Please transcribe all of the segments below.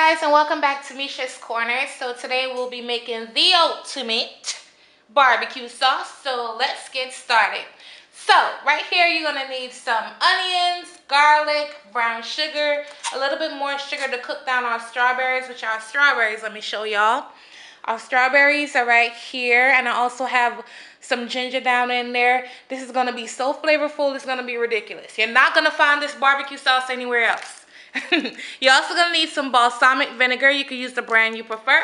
guys, and welcome back to Misha's Corner. So today we'll be making the ultimate barbecue sauce. So let's get started. So right here you're gonna need some onions, garlic, brown sugar, a little bit more sugar to cook down our strawberries, which are strawberries. Let me show y'all. Our strawberries are right here, and I also have some ginger down in there. This is gonna be so flavorful, it's gonna be ridiculous. You're not gonna find this barbecue sauce anywhere else. You're also gonna need some balsamic vinegar. You can use the brand you prefer.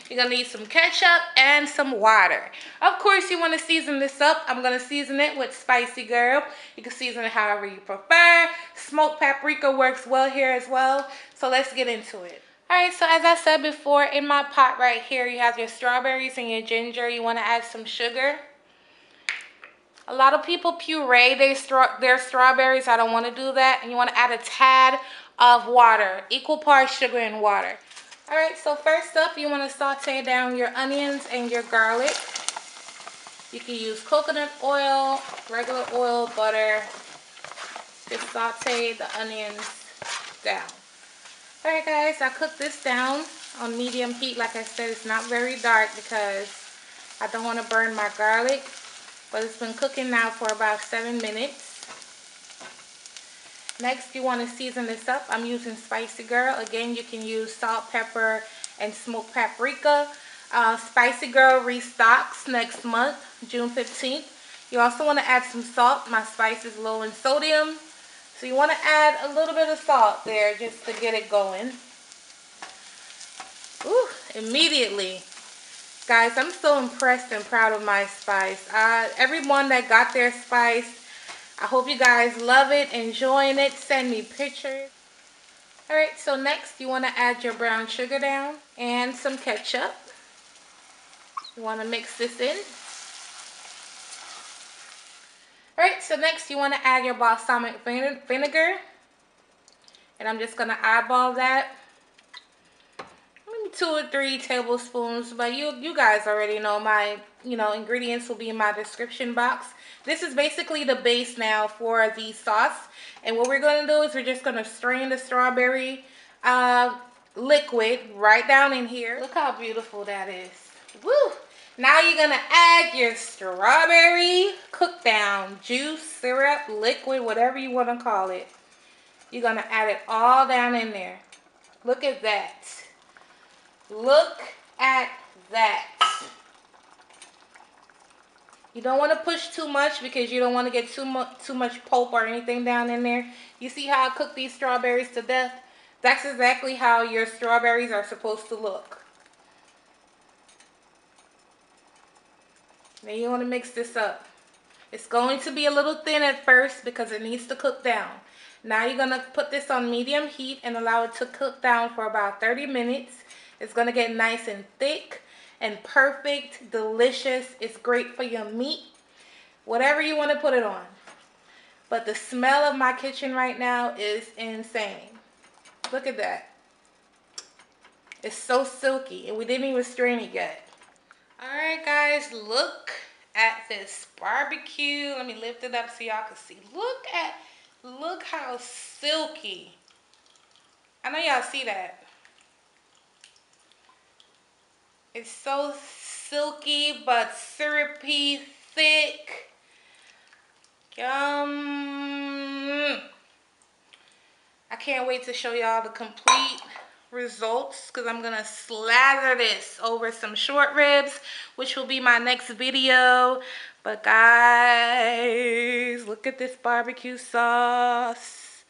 You're gonna need some ketchup and some water. Of course, you want to season this up. I'm gonna season it with spicy girl. You can season it however you prefer. Smoked paprika works well here as well. So let's get into it. Alright, so as I said before, in my pot right here, you have your strawberries and your ginger. You want to add some sugar. A lot of people puree their strawberries. I don't want to do that. And you want to add a tad of water, equal parts sugar and water. All right, so first up, you want to saute down your onions and your garlic. You can use coconut oil, regular oil, butter. Just saute the onions down. All right, guys, I cooked this down on medium heat. Like I said, it's not very dark because I don't want to burn my garlic, but it's been cooking now for about 7 minutes. Next, you want to season this up. I'm using Spicy Girl. Again, you can use salt, pepper, and smoked paprika. Spicy Girl restocks next month, June 15th. You also want to add some salt. My spice is low in sodium, so you want to add a little bit of salt there just to get it going. Ooh, immediately. Guys, I'm so impressed and proud of my spice. Everyone that got their spice, I hope you guys love it, enjoying it. Send me pictures. Alright, so next you want to add your brown sugar down and some ketchup. You want to mix this in. Alright, so next you want to add your balsamic vinegar. And I'm just going to eyeball that. Maybe 2 or 3 tablespoons, but you guys already know my ingredients will be in my description box. This is basically the base now for the sauce, and what we're going to do is we're just going to strain the strawberry liquid right down in here. Look how beautiful that is. Woo! Now you're going to add your strawberry cook down juice, syrup, liquid, whatever you want to call it. You're going to add it all down in there. Look at that. Look at that. You don't want to push too much because you don't want to get too much pulp or anything down in there. You see how I cook these strawberries to death? That's exactly how your strawberries are supposed to look. Now you want to mix this up. It's going to be a little thin at first because it needs to cook down. Now you're going to put this on medium heat and allow it to cook down for about 30 minutes. It's going to get nice and thick and perfect, delicious. It's great for your meat, whatever you want to put it on. But the smell of my kitchen right now is insane. Look at that. It's so silky, and we didn't even strain it yet. Alright guys, look at this barbecue. Let me lift it up so y'all can see. Look how silky. I know y'all see that. It's so silky but syrupy, thick. Yum. I can't wait to show y'all the complete results because I'm going to slather this over some short ribs, which will be my next video. But guys, look at this barbecue sauce.